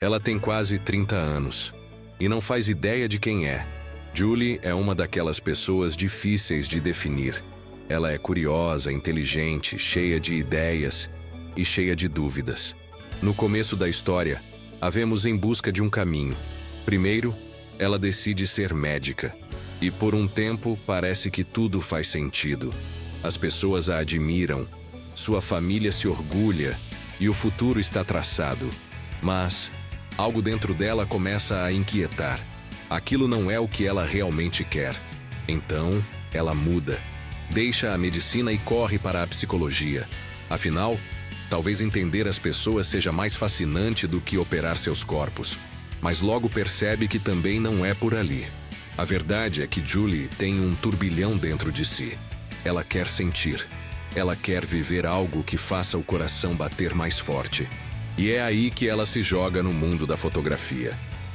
Ela tem quase 30 anos e não faz ideia de quem é. Julie é uma daquelas pessoas difíceis de definir. Ela é curiosa, inteligente, cheia de ideias e cheia de dúvidas. No começo da história, a vemos em busca de um caminho. Primeiro, ela decide ser médica. E por um tempo parece que tudo faz sentido. As pessoas a admiram, sua família se orgulha e o futuro está traçado. Mas algo dentro dela começa a inquietar. Aquilo não é o que ela realmente quer. Então, ela muda. Deixa a medicina e corre para a psicologia. Afinal, talvez entender as pessoas seja mais fascinante do que operar seus corpos. Mas logo percebe que também não é por ali. A verdade é que Julie tem um turbilhão dentro de si. Ela quer sentir. Ela quer viver algo que faça o coração bater mais forte. E é aí que ela se joga no mundo da fotografia.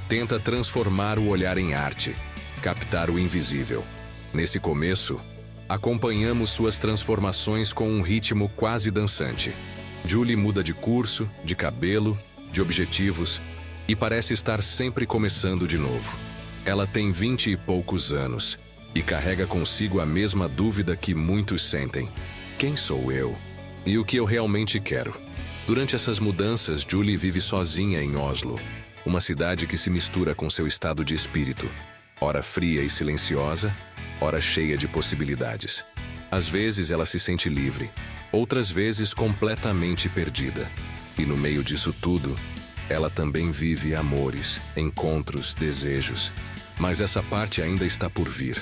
Tenta transformar o olhar em arte, captar o invisível. Nesse começo, acompanhamos suas transformações com um ritmo quase dançante. Julie muda de curso, de cabelo, de objetivos e parece estar sempre começando de novo. Ela tem 20 e poucos anos e carrega consigo a mesma dúvida que muitos sentem. Quem sou eu? E o que eu realmente quero? Durante essas mudanças, Julie vive sozinha em Oslo, uma cidade que se mistura com seu estado de espírito, ora fria e silenciosa, ora cheia de possibilidades. Às vezes ela se sente livre, outras vezes completamente perdida. E no meio disso tudo, ela também vive amores, encontros, desejos. Mas essa parte ainda está por vir.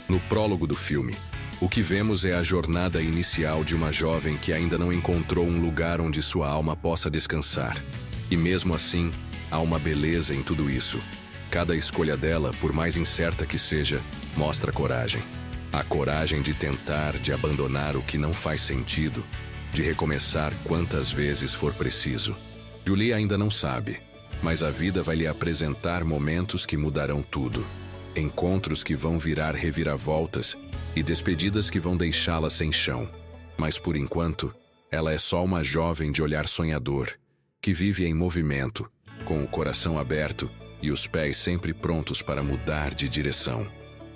No prólogo do filme, o que vemos é a jornada inicial de uma jovem que ainda não encontrou um lugar onde sua alma possa descansar. E mesmo assim, há uma beleza em tudo isso. Cada escolha dela, por mais incerta que seja, mostra coragem. A coragem de tentar, de abandonar o que não faz sentido, de recomeçar quantas vezes for preciso. Julie ainda não sabe, mas a vida vai lhe apresentar momentos que mudarão tudo. Encontros que vão virar reviravoltas e despedidas que vão deixá-la sem chão. Mas por enquanto, ela é só uma jovem de olhar sonhador, que vive em movimento, com o coração aberto e os pés sempre prontos para mudar de direção.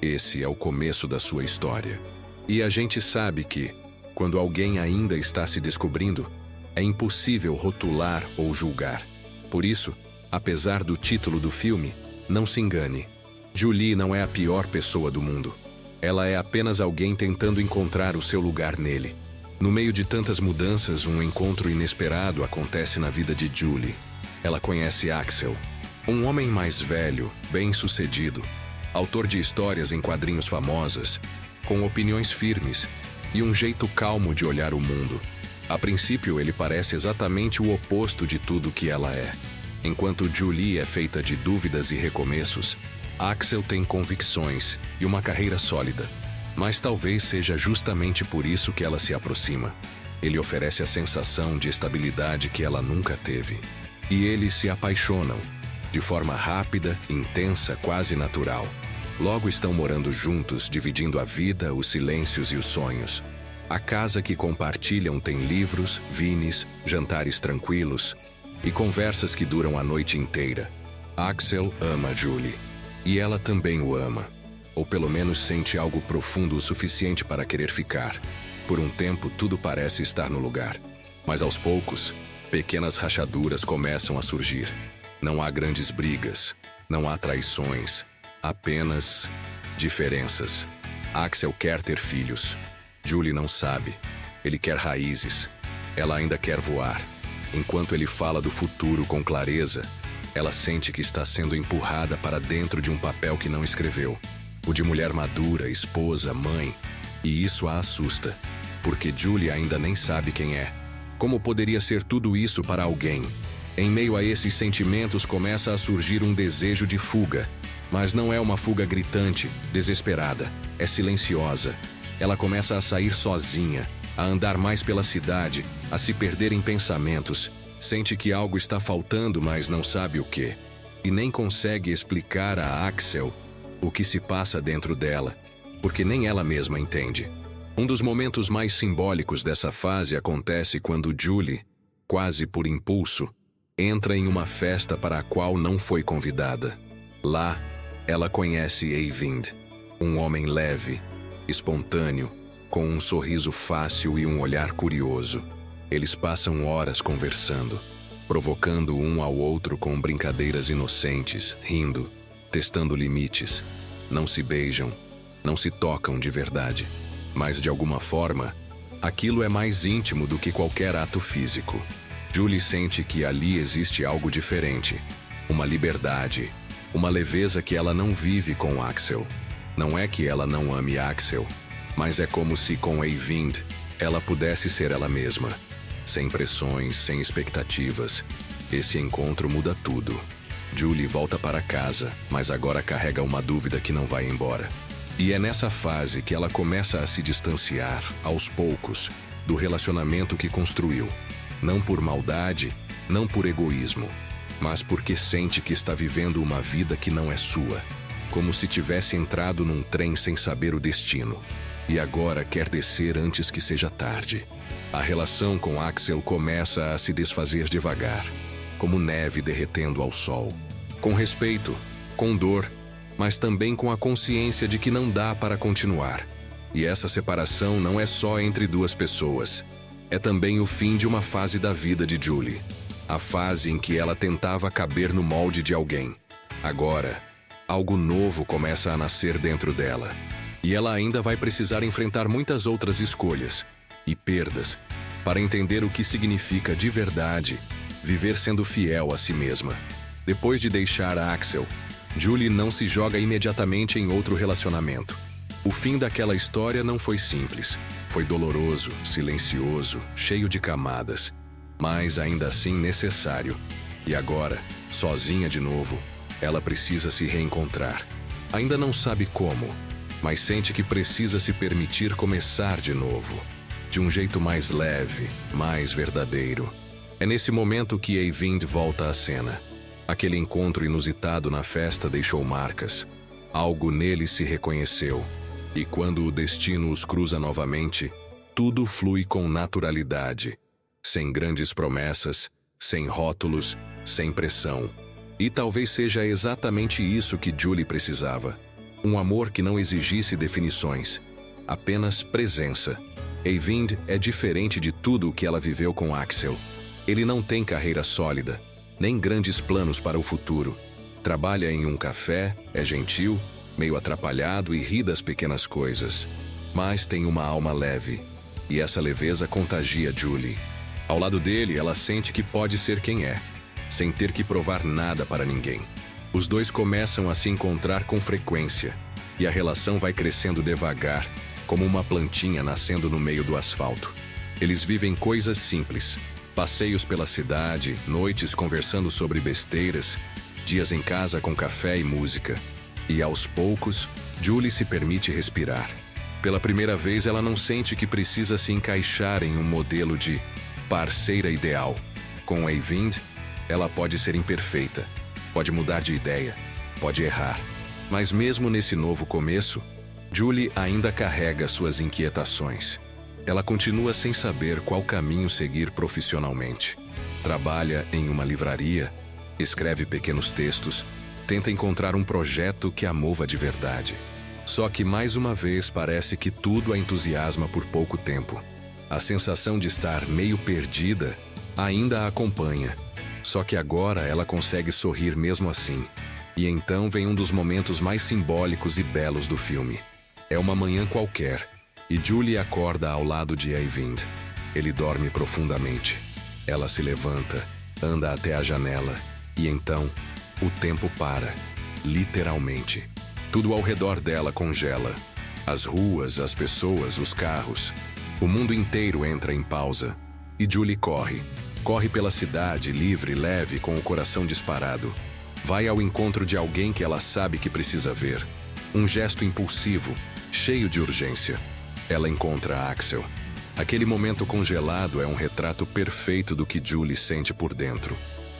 Esse é o começo da sua história. E a gente sabe que, quando alguém ainda está se descobrindo, é impossível rotular ou julgar. Por isso, apesar do título do filme, não se engane. Julie não é a pior pessoa do mundo. Ela é apenas alguém tentando encontrar o seu lugar nele. No meio de tantas mudanças, um encontro inesperado acontece na vida de Julie. Ela conhece Axel, um homem mais velho, bem-sucedido, autor de histórias em quadrinhos famosas, com opiniões firmes e um jeito calmo de olhar o mundo. A princípio, ele parece exatamente o oposto de tudo que ela é. Enquanto Julie é feita de dúvidas e recomeços, Axel tem convicções e uma carreira sólida. Mas talvez seja justamente por isso que ela se aproxima. Ele oferece a sensação de estabilidade que ela nunca teve. E eles se apaixonam, de forma rápida, intensa, quase natural. Logo estão morando juntos, dividindo a vida, os silêncios e os sonhos. A casa que compartilham tem livros, vines, jantares tranquilos e conversas que duram a noite inteira. Axel ama Julie. E ela também o ama. Ou pelo menos sente algo profundo o suficiente para querer ficar. Por um tempo, tudo parece estar no lugar. Mas aos poucos, pequenas rachaduras começam a surgir. Não há grandes brigas, não há traições, apenas diferenças. Axel quer ter filhos. Julie não sabe. Ele quer raízes. Ela ainda quer voar. Enquanto ele fala do futuro com clareza, ela sente que está sendo empurrada para dentro de um papel que não escreveu. O de mulher madura, esposa, mãe. E isso a assusta, porque Julie ainda nem sabe quem é. Como poderia ser tudo isso para alguém? Em meio a esses sentimentos começa a surgir um desejo de fuga. Mas não é uma fuga gritante, desesperada. É silenciosa. Ela começa a sair sozinha, a andar mais pela cidade, a se perder em pensamentos. Sente que algo está faltando, mas não sabe o quê. E nem consegue explicar a Axel o que se passa dentro dela, porque nem ela mesma entende. Um dos momentos mais simbólicos dessa fase acontece quando Julie, quase por impulso, entra em uma festa para a qual não foi convidada. Lá, ela conhece Eyvind, um homem leve, espontâneo, com um sorriso fácil e um olhar curioso. Eles passam horas conversando, provocando um ao outro com brincadeiras inocentes, rindo, testando limites. Não se beijam, não se tocam de verdade, mas de alguma forma, aquilo é mais íntimo do que qualquer ato físico. Julie sente que ali existe algo diferente, uma liberdade, uma leveza que ela não vive com Axel. Não é que ela não ame Axel, mas é como se com Eyvind ela pudesse ser ela mesma, sem pressões, sem expectativas. Esse encontro muda tudo. Julie volta para casa, mas agora carrega uma dúvida que não vai embora. E é nessa fase que ela começa a se distanciar, aos poucos, do relacionamento que construiu. Não por maldade, não por egoísmo, mas porque sente que está vivendo uma vida que não é sua, como se tivesse entrado num trem sem saber o destino, e agora quer descer antes que seja tarde. A relação com Axel começa a se desfazer devagar, como neve derretendo ao sol. Com respeito, com dor, mas também com a consciência de que não dá para continuar. E essa separação não é só entre duas pessoas. É também o fim de uma fase da vida de Julie. A fase em que ela tentava caber no molde de alguém. Agora, algo novo começa a nascer dentro dela. E ela ainda vai precisar enfrentar muitas outras escolhas e perdas para entender o que significa de verdade viver sendo fiel a si mesma. Depois de deixar Axel, Julie não se joga imediatamente em outro relacionamento. O fim daquela história não foi simples. Foi doloroso, silencioso, cheio de camadas, mas ainda assim necessário. E agora, sozinha de novo, ela precisa se reencontrar. Ainda não sabe como, mas sente que precisa se permitir começar de novo, de um jeito mais leve, mais verdadeiro. É nesse momento que Eyvind volta à cena. Aquele encontro inusitado na festa deixou marcas. Algo nele se reconheceu. E quando o destino os cruza novamente, tudo flui com naturalidade, sem grandes promessas, sem rótulos, sem pressão. E talvez seja exatamente isso que Julie precisava. Um amor que não exigisse definições, apenas presença. Eyvind é diferente de tudo o que ela viveu com Axel. Ele não tem carreira sólida, nem grandes planos para o futuro. Trabalha em um café, é gentil, meio atrapalhado e ri das pequenas coisas. Mas tem uma alma leve, e essa leveza contagia Julie. Ao lado dele, ela sente que pode ser quem é, sem ter que provar nada para ninguém. Os dois começam a se encontrar com frequência, e a relação vai crescendo devagar, como uma plantinha nascendo no meio do asfalto. Eles vivem coisas simples, passeios pela cidade, noites conversando sobre besteiras, dias em casa com café e música. E aos poucos, Julie se permite respirar. Pela primeira vez, ela não sente que precisa se encaixar em um modelo de parceira ideal. Com Eyvind, ela pode ser imperfeita, pode mudar de ideia, pode errar. Mas mesmo nesse novo começo, Julie ainda carrega suas inquietações. Ela continua sem saber qual caminho seguir profissionalmente. Trabalha em uma livraria, escreve pequenos textos, tenta encontrar um projeto que a mova de verdade. Só que mais uma vez parece que tudo a entusiasma por pouco tempo. A sensação de estar meio perdida ainda a acompanha. Só que agora ela consegue sorrir mesmo assim. E então vem um dos momentos mais simbólicos e belos do filme. É uma manhã qualquer, e Julie acorda ao lado de Eyvind. Ele dorme profundamente. Ela se levanta, anda até a janela, e então o tempo para, literalmente. Tudo ao redor dela congela. As ruas, as pessoas, os carros. O mundo inteiro entra em pausa. E Julie corre. Corre pela cidade, livre, leve, com o coração disparado. Vai ao encontro de alguém que ela sabe que precisa ver. Um gesto impulsivo, cheio de urgência. Ela encontra Axel. Aquele momento congelado é um retrato perfeito do que Julie sente por dentro.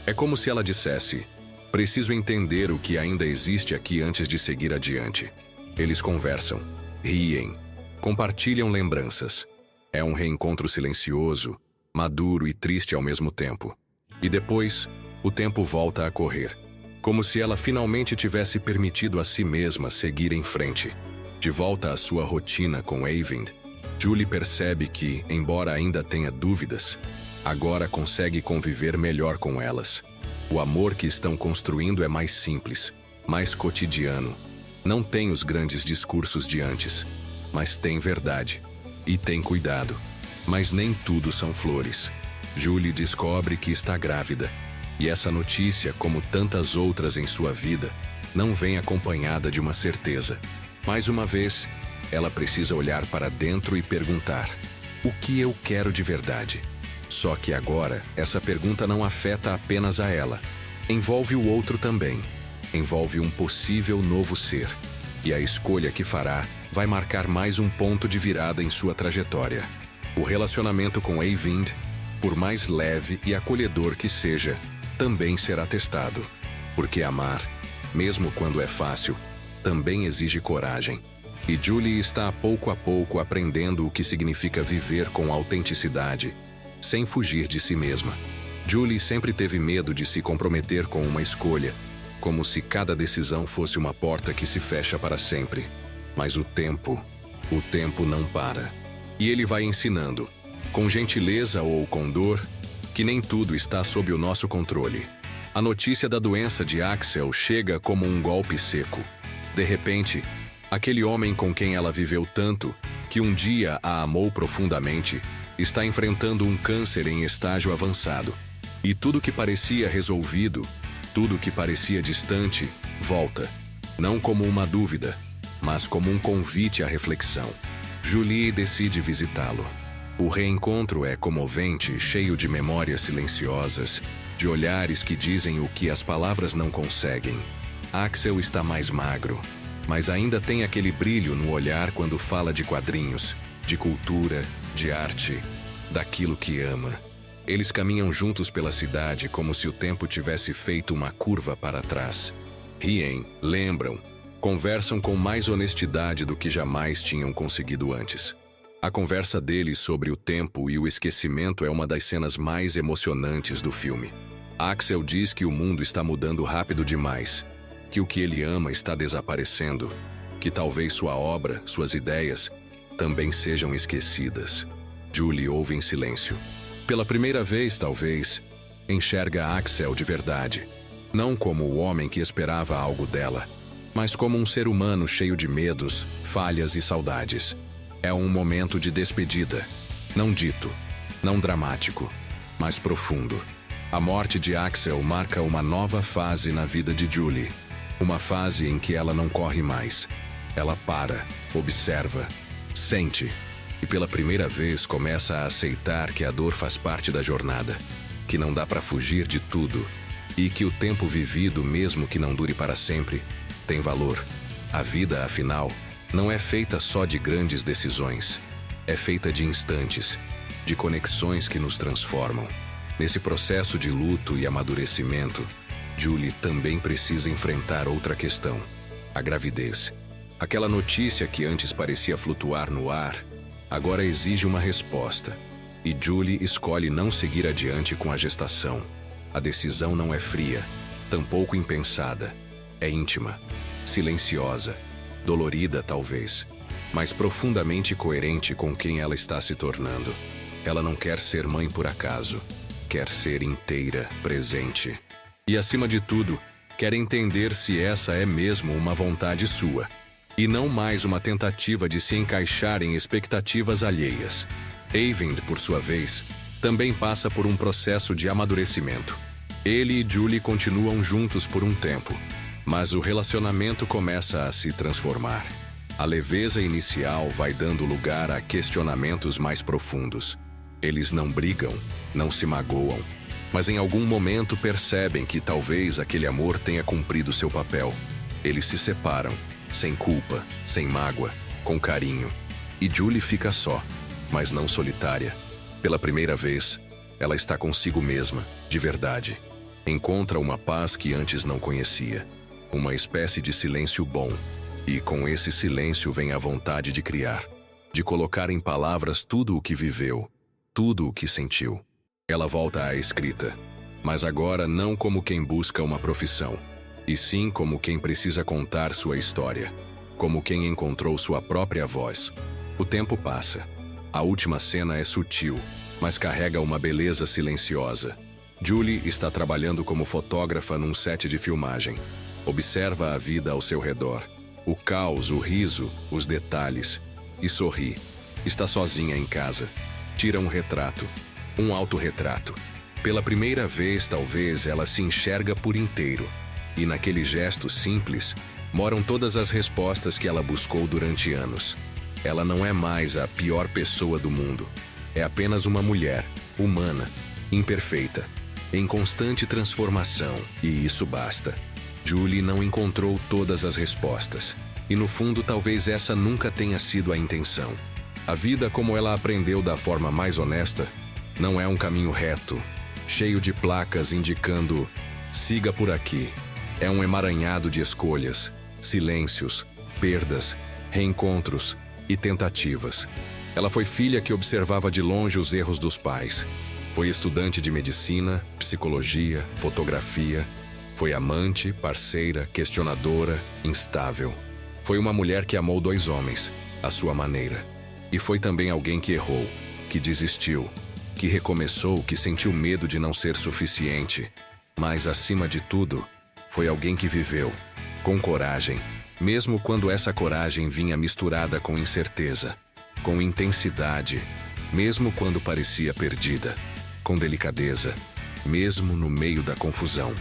É como se ela dissesse: preciso entender o que ainda existe aqui antes de seguir adiante. Eles conversam, riem, compartilham lembranças. É um reencontro silencioso, maduro e triste ao mesmo tempo. E depois, o tempo volta a correr, como se ela finalmente tivesse permitido a si mesma seguir em frente. De volta à sua rotina com Eyvind, Julie percebe que, embora ainda tenha dúvidas, agora consegue conviver melhor com elas. O amor que estão construindo é mais simples, mais cotidiano. Não tem os grandes discursos de antes, mas tem verdade. E tem cuidado. Mas nem tudo são flores. Julie descobre que está grávida. E essa notícia, como tantas outras em sua vida, não vem acompanhada de uma certeza. Mais uma vez, ela precisa olhar para dentro e perguntar: o que eu quero de verdade? Só que agora, essa pergunta não afeta apenas a ela. Envolve o outro também. Envolve um possível novo ser. E a escolha que fará vai marcar mais um ponto de virada em sua trajetória. O relacionamento com Eyvind, por mais leve e acolhedor que seja, também será testado. Porque amar, mesmo quando é fácil, também exige coragem. E Julie está pouco a pouco aprendendo o que significa viver com autenticidade, sem fugir de si mesma. Julie sempre teve medo de se comprometer com uma escolha, como se cada decisão fosse uma porta que se fecha para sempre. Mas o tempo não para. E ele vai ensinando, com gentileza ou com dor, que nem tudo está sob o nosso controle. A notícia da doença de Axel chega como um golpe seco. De repente, aquele homem com quem ela viveu tanto, que um dia a amou profundamente, está enfrentando um câncer em estágio avançado. E tudo que parecia resolvido, tudo que parecia distante, volta. Não como uma dúvida, mas como um convite à reflexão. Julie decide visitá-lo. O reencontro é comovente, cheio de memórias silenciosas, de olhares que dizem o que as palavras não conseguem. Axel está mais magro, mas ainda tem aquele brilho no olhar quando fala de quadrinhos, de cultura, de arte, daquilo que ama. Eles caminham juntos pela cidade como se o tempo tivesse feito uma curva para trás. Riem, lembram, conversam com mais honestidade do que jamais tinham conseguido antes. A conversa deles sobre o tempo e o esquecimento é uma das cenas mais emocionantes do filme. Axel diz que o mundo está mudando rápido demais, que o que ele ama está desaparecendo, que talvez sua obra, suas ideias, também sejam esquecidas. Julie ouve em silêncio. Pela primeira vez, talvez, enxerga Axel de verdade. Não como o homem que esperava algo dela, mas como um ser humano cheio de medos, falhas e saudades. É um momento de despedida. Não dito, não dramático, mas profundo. A morte de Axel marca uma nova fase na vida de Julie. Uma fase em que ela não corre mais. Ela para, observa, sente. E pela primeira vez começa a aceitar que a dor faz parte da jornada, que não dá para fugir de tudo, e que o tempo vivido, mesmo que não dure para sempre, tem valor. A vida, afinal, não é feita só de grandes decisões, é feita de instantes, de conexões que nos transformam. Nesse processo de luto e amadurecimento, Julie também precisa enfrentar outra questão: a gravidez. Aquela notícia que antes parecia flutuar no ar, agora exige uma resposta. E Julie escolhe não seguir adiante com a gestação. A decisão não é fria, tampouco impensada. É íntima, silenciosa, dolorida talvez, mas profundamente coerente com quem ela está se tornando. Ela não quer ser mãe por acaso. Quer ser inteira, presente. E acima de tudo, quer entender se essa é mesmo uma vontade sua. E não mais uma tentativa de se encaixar em expectativas alheias. Eyvind, por sua vez, também passa por um processo de amadurecimento. Ele e Julie continuam juntos por um tempo, mas o relacionamento começa a se transformar. A leveza inicial vai dando lugar a questionamentos mais profundos. Eles não brigam, não se magoam, mas em algum momento percebem que talvez aquele amor tenha cumprido seu papel. Eles se separam, sem culpa, sem mágoa, com carinho. E Julie fica só, mas não solitária. Pela primeira vez, ela está consigo mesma, de verdade. Encontra uma paz que antes não conhecia. Uma espécie de silêncio bom. E com esse silêncio vem a vontade de criar, de colocar em palavras tudo o que viveu, tudo o que sentiu. Ela volta à escrita. Mas agora não como quem busca uma profissão, e sim como quem precisa contar sua história, como quem encontrou sua própria voz. O tempo passa. A última cena é sutil, mas carrega uma beleza silenciosa. Julie está trabalhando como fotógrafa num set de filmagem. Observa a vida ao seu redor. O caos, o riso, os detalhes. E sorri. Está sozinha em casa. Tira um retrato. Um autorretrato. Pela primeira vez, talvez, ela se enxerga por inteiro. E naquele gesto simples, moram todas as respostas que ela buscou durante anos. Ela não é mais a pior pessoa do mundo. É apenas uma mulher, humana, imperfeita, em constante transformação, e isso basta. Julie não encontrou todas as respostas, e no fundo talvez essa nunca tenha sido a intenção. A vida, como ela aprendeu da forma mais honesta, não é um caminho reto, cheio de placas indicando "siga por aqui". É um emaranhado de escolhas, silêncios, perdas, reencontros e tentativas. Ela foi filha que observava de longe os erros dos pais. Foi estudante de medicina, psicologia, fotografia. Foi amante, parceira, questionadora, instável. Foi uma mulher que amou 2 homens, à sua maneira. E foi também alguém que errou, que desistiu, que recomeçou, que sentiu medo de não ser suficiente. Mas, acima de tudo, foi alguém que viveu, com coragem, mesmo quando essa coragem vinha misturada com incerteza, com intensidade, mesmo quando parecia perdida, com delicadeza, mesmo no meio da confusão.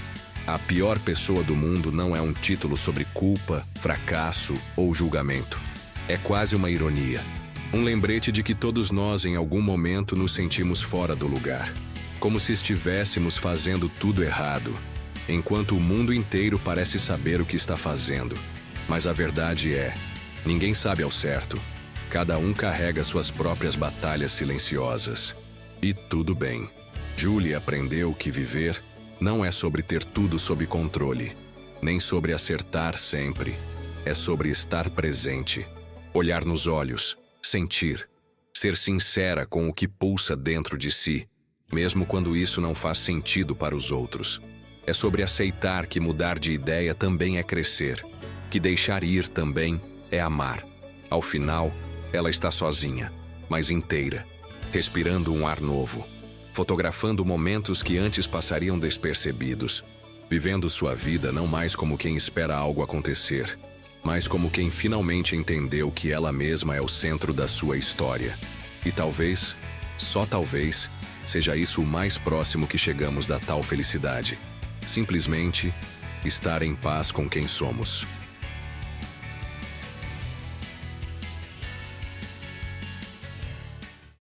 A pior pessoa do mundo não é um título sobre culpa, fracasso ou julgamento. É quase uma ironia. Um lembrete de que todos nós, em algum momento, nos sentimos fora do lugar. Como se estivéssemos fazendo tudo errado, enquanto o mundo inteiro parece saber o que está fazendo. Mas a verdade é, ninguém sabe ao certo. Cada um carrega suas próprias batalhas silenciosas. E tudo bem. Julie aprendeu que viver não é sobre ter tudo sob controle, nem sobre acertar sempre. É sobre estar presente, olhar nos olhos, sentir, ser sincera com o que pulsa dentro de si, mesmo quando isso não faz sentido para os outros. É sobre aceitar que mudar de ideia também é crescer, que deixar ir também é amar. Ao final, ela está sozinha, mas inteira, respirando um ar novo, fotografando momentos que antes passariam despercebidos, vivendo sua vida não mais como quem espera algo acontecer, mas como quem finalmente entendeu que ela mesma é o centro da sua história. E talvez, só talvez, seja isso o mais próximo que chegamos da tal felicidade. Simplesmente estar em paz com quem somos.